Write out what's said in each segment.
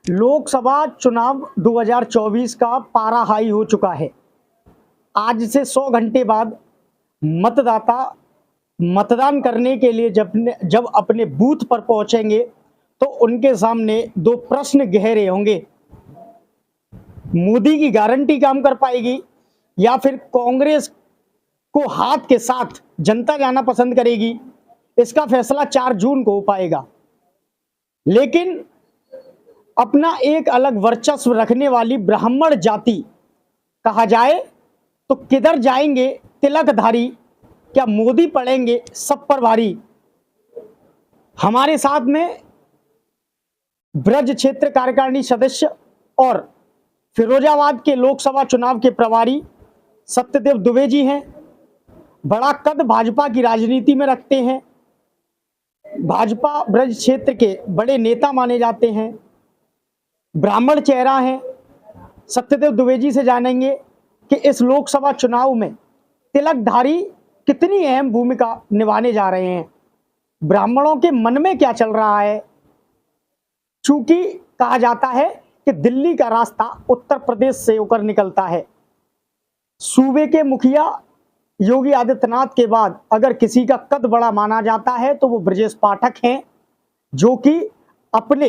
लोकसभा चुनाव 2024 का पारा हाई हो चुका है। आज से 100 घंटे बाद मतदाता मतदान करने के लिए जब अपने बूथ पर पहुंचेंगे तो उनके सामने दो प्रश्न गहरे होंगे। मोदी की गारंटी काम कर पाएगी या फिर कांग्रेस को हाथ के साथ जनता जाना पसंद करेगी? इसका फैसला 4 जून को हो पाएगा। लेकिन अपना एक अलग वर्चस्व रखने वाली ब्राह्मण जाति कहा जाए तो किधर जाएंगे तिलकधारी, क्या मोदी पड़ेंगे सब पर भारी? हमारे साथ में ब्रज क्षेत्र कार्यकारिणी सदस्य और फिरोजाबाद के लोकसभा चुनाव के प्रभारी सत्यदेव दुबे जी हैं। बड़ा कद भाजपा की राजनीति में रखते हैं, भाजपा ब्रज क्षेत्र के बड़े नेता माने जाते हैं, ब्राह्मण चेहरा है। सत्यदेव दुबे जी से जानेंगे कि इस लोकसभा चुनाव में तिलकधारी कितनी अहम भूमिका निभाने जा रहे हैं, ब्राह्मणों के मन में क्या चल रहा है। चूंकि कहा जाता है कि दिल्ली का रास्ता उत्तर प्रदेश से होकर निकलता है। सूबे के मुखिया योगी आदित्यनाथ के बाद अगर किसी का कद बड़ा माना जाता है तो वो ब्रजेश पाठक हैं, जो कि अपने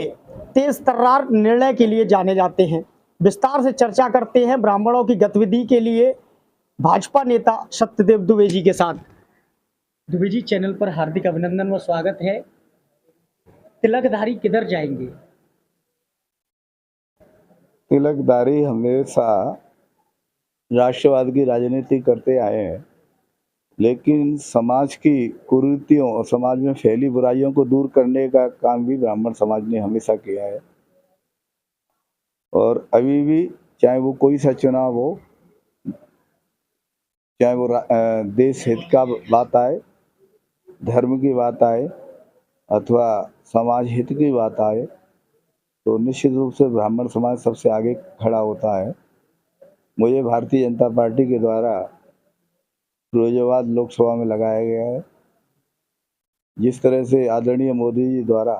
तेज तर्रार निर्णय के लिए जाने जाते हैं। विस्तार से चर्चा करते हैं ब्राह्मणों की गतिविधि के लिए भाजपा नेता सत्यदेव दुबे जी के साथ। दुबे जी, चैनल पर हार्दिक अभिनंदन व स्वागत है। तिलकधारी किधर जाएंगे? तिलकधारी हमेशा राष्ट्रवाद की राजनीति करते आए हैं, लेकिन समाज की कुरीतियों और समाज में फैली बुराइयों को दूर करने का काम भी ब्राह्मण समाज ने हमेशा किया है। और अभी भी चाहे वो कोई सा चुनाव हो, चाहे वो देश हित का बात आए, धर्म की बात आए अथवा समाज हित की बात आए, तो निश्चित रूप से ब्राह्मण समाज सबसे आगे खड़ा होता है। मुझे भारतीय जनता पार्टी के द्वारा फिरोजाबाद लोकसभा में लगाया गया है। जिस तरह से आदरणीय मोदी जी द्वारा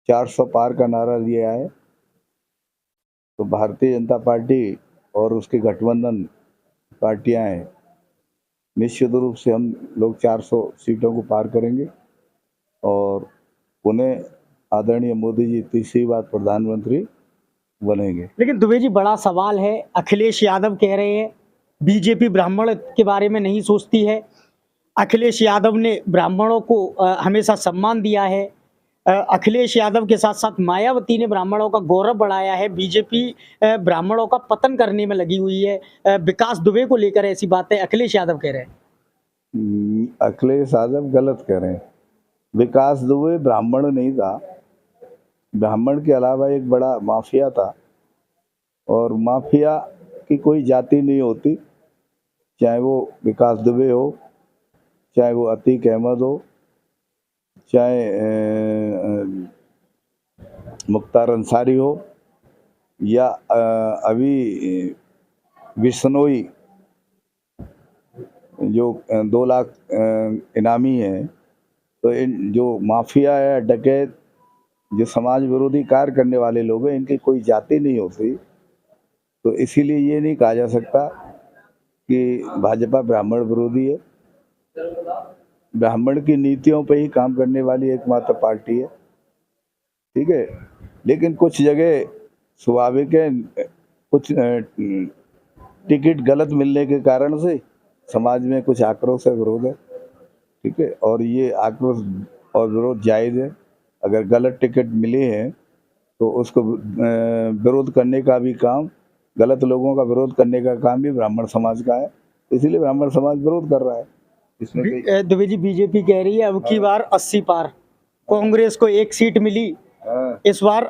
400 पार का नारा दिया है, तो भारतीय जनता पार्टी और उसके गठबंधन पार्टियां हैं, निश्चित रूप से हम लोग 400 सीटों को पार करेंगे और उन्हें आदरणीय मोदी जी तीसरी बार प्रधानमंत्री बनेंगे। लेकिन दुबे जी, बड़ा सवाल है। अखिलेश यादव कह रहे हैं बीजेपी ब्राह्मण के बारे में नहीं सोचती है। अखिलेश यादव ने ब्राह्मणों को हमेशा सम्मान दिया है। अखिलेश यादव के साथ साथ मायावती ने ब्राह्मणों का गौरव बढ़ाया है। बीजेपी ब्राह्मणों का पतन करने में लगी हुई है। विकास दुबे को लेकर ऐसी बातें अखिलेश यादव कह रहे हैं। अखिलेश यादव गलत कह रहे हैं। विकास दुबे ब्राह्मण नहीं था, ब्राह्मण के अलावा एक बड़ा माफिया था। और माफिया की कोई जाति नहीं होती, चाहे वो विकास दुबे हो, चाहे वो अतीक अहमद हो, चाहे मुख्तार अंसारी हो, या अभी बिश्नोई जो 2 लाख इनामी है। तो इन जो माफिया है, डकैत, जो समाज विरोधी कार्य करने वाले लोग हैं, इनकी कोई जाति नहीं होती। तो इसीलिए ये नहीं कहा जा सकता कि भाजपा ब्राह्मण विरोधी है। ब्राह्मण की नीतियों पे ही काम करने वाली एकमात्र पार्टी है, ठीक है। लेकिन कुछ जगह स्वाभाविक है, कुछ टिकट गलत मिलने के कारण से समाज में कुछ आक्रोश है, विरोध है, ठीक है। और ये आक्रोश और विरोध जायज़ है। अगर गलत टिकट मिले हैं तो उसको विरोध करने का भी काम, गलत लोगों का विरोध करने का काम भी ब्राह्मण समाज का है। इसलिए ब्राह्मण समाज विरोध कर रहा है। इसमें दुबे जी, बीजेपी कह रही है अब की बार 80 पार, कांग्रेस को 1 सीट मिली। इस बार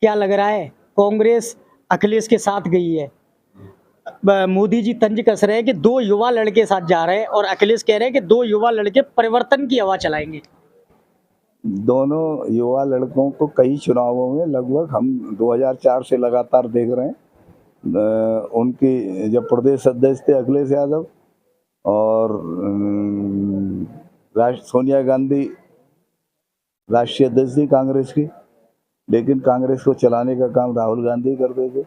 क्या लग रहा है? कांग्रेस अखिलेश के साथ गई है। मोदी जी तंज कस रहे हैं कि 2 युवा लड़के साथ जा रहे हैं और अखिलेश कह रहे हैं कि 2 युवा लड़के परिवर्तन की हवा चलाएंगे। दोनों युवा लड़कों को कई चुनावों में लगभग हम 2004 से लगातार देख रहे हैं। उनकी जब प्रदेश अध्यक्ष थे अखिलेश यादव और सोनिया गांधी राष्ट्रीय अध्यक्ष थी कांग्रेस की, लेकिन कांग्रेस को चलाने का काम राहुल गांधी करते थे।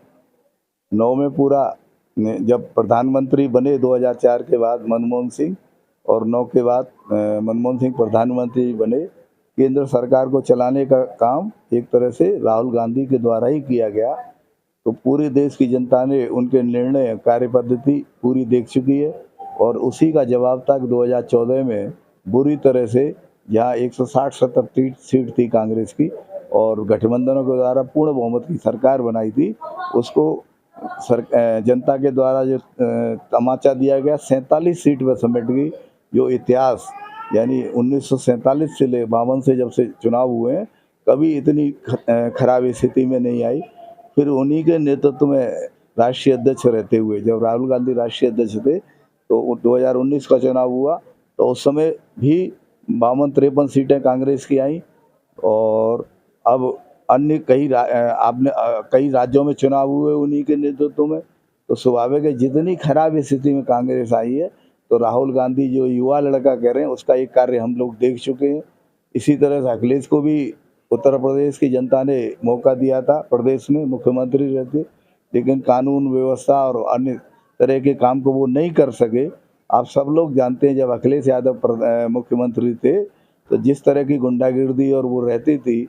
9 में पूरा जब प्रधानमंत्री बने 2004 के बाद मनमोहन सिंह, और 9 के बाद मनमोहन सिंह प्रधानमंत्री बने, केंद्र सरकार को चलाने का काम एक तरह से राहुल गांधी के द्वारा ही किया गया। तो पूरे देश की जनता ने उनके निर्णय कार्य पद्धति पूरी देख चुकी है, और उसी का जवाब था कि 2014 में बुरी तरह से जहाँ 160-70 सीट थी कांग्रेस की और गठबंधनों के द्वारा पूर्ण बहुमत की सरकार बनाई थी, उसको जनता के द्वारा जो तमाचा दिया गया 47 सीट पर समेट गई। जो इतिहास यानी 1947 से ले 52 से जब से चुनाव हुए हैं, कभी इतनी खराब स्थिति में नहीं आई। फिर उन्हीं के नेतृत्व में राष्ट्रीय अध्यक्ष रहते हुए, जब राहुल गांधी राष्ट्रीय अध्यक्ष थे, तो 2019 का चुनाव हुआ तो उस समय भी 52-53 सीटें कांग्रेस की आई, और अब अन्य कई राज्यों में चुनाव हुए उन्हीं के नेतृत्व में। तो स्वाभाविक है जितनी खराब स्थिति में कांग्रेस आई है, तो राहुल गांधी जो युवा लड़का कह रहे हैं उसका एक कार्य हम लोग देख चुके हैं। इसी तरह से अखिलेश को भी उत्तर प्रदेश की जनता ने मौका दिया था, प्रदेश में मुख्यमंत्री रहते, लेकिन कानून व्यवस्था और अन्य तरह के काम को वो नहीं कर सके। आप सब लोग जानते हैं जब अखिलेश यादव मुख्यमंत्री थे तो जिस तरह की गुंडागिर्दी और वो रहती थी,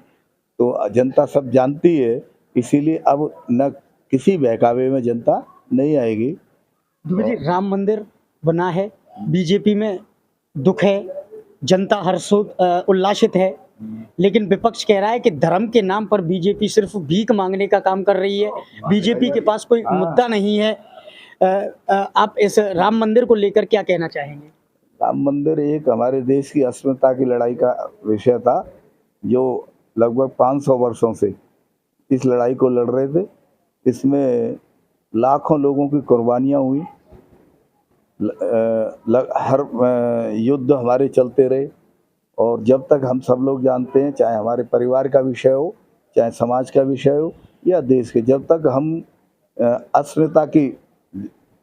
तो जनता सब जानती है। इसीलिए अब न किसी बहकावे में जनता नहीं आएगी। दुबे जी, राम मंदिर बना है, बीजेपी में दुख है, जनता उल्लासित है, लेकिन विपक्ष कह रहा है कि धर्म के नाम पर बीजेपी सिर्फ भीख मांगने का काम कर रही है, बीजेपी के पास कोई मुद्दा नहीं है। आप इस राम मंदिर को लेकर क्या कहना चाहेंगे? राम मंदिर एक हमारे देश की अस्मिता की लड़ाई का विषय था, जो लगभग 500 वर्षों से इस लड़ाई को लड़ रहे थे। इसमें लाखों लोगों की कुर्बानियाँ हुई, हर युद्ध हमारे चलते रहे, और जब तक हम सब लोग जानते हैं, चाहे हमारे परिवार का विषय हो, चाहे समाज का विषय हो या देश के, जब तक हम अस्मिता की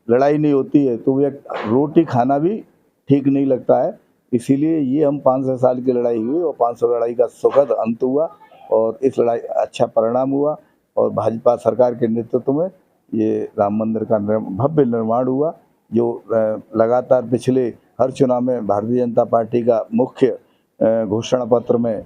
लड़ाई नहीं होती है तो ये रोटी खाना भी ठीक नहीं लगता है। इसीलिए ये हम 500 साल की लड़ाई हुई और 500 लड़ाई का सुखद अंत हुआ, और इस लड़ाई अच्छा परिणाम हुआ, और भाजपा सरकार के नेतृत्व में ये राम मंदिर का भव्य निर्माण हुआ, जो लगातार पिछले हर चुनाव में भारतीय जनता पार्टी का मुख्य घोषणा पत्र में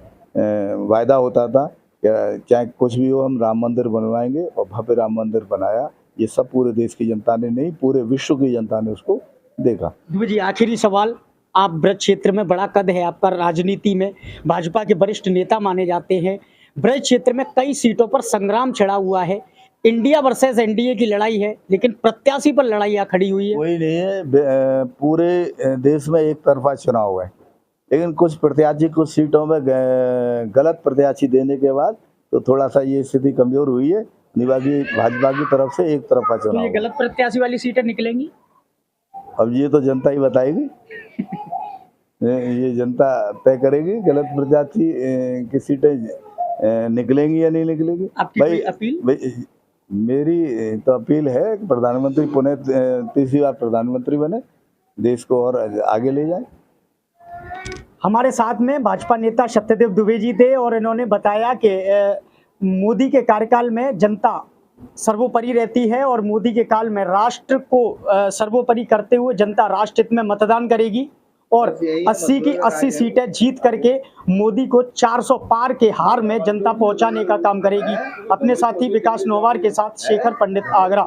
वायदा होता था कि चाहे कुछ भी हो हम राम मंदिर बनवाएंगे, और भव्य राम मंदिर बनाया। ये सब पूरे देश की जनता ने नहीं, पूरे विश्व की जनता ने उसको देखा। जी, आखिरी सवाल, आप ब्रज क्षेत्र में बड़ा कद है आपका, राजनीति में भाजपा के वरिष्ठ नेता माने जाते हैं, ब्रज क्षेत्र में कई सीटों पर संग्राम छिड़ा हुआ है, इंडिया वर्सेस एनडीए की लड़ाई है, लेकिन प्रत्याशी पर लड़ाइयाँ खड़ी हुई है। कोई नहीं है, पूरे देश में एक तरफा चुनाव है, लेकिन कुछ प्रत्याशी कुछ सीटों में गलत प्रत्याशी देने के बाद तो थोड़ा सा ये स्थिति कमजोर हुई है। निवासी भाजपा की तरफ से एक तरफा चुनाव। तो ये गलत प्रत्याशी वाली सीटें निकलेंगी? अब ये तो जनता ही बताएगी। ये जनता तय करेगी गलत प्रत्याशी की सीटें निकलेंगी या नहीं निकलेगी। आपकी कोई अपील? मेरी तो अपील है कि प्रधानमंत्री पुनः तीसरी बार प्रधानमंत्री बने, देश को और आगे ले जाए। हमारे साथ में भाजपा नेता सत्यदेव दुबे जी थे, और इन्होंने बताया कि मोदी के कार्यकाल में जनता सर्वोपरि रहती है, और मोदी के काल में राष्ट्र को सर्वोपरि करते हुए जनता राष्ट्र हित में मतदान करेगी, और 80 की 80 सीटें जीत करके मोदी को 400 पार के हार में जनता पहुंचाने का काम करेगी। अपने साथी विकास नोवार के साथ शेखर पंडित, आगरा।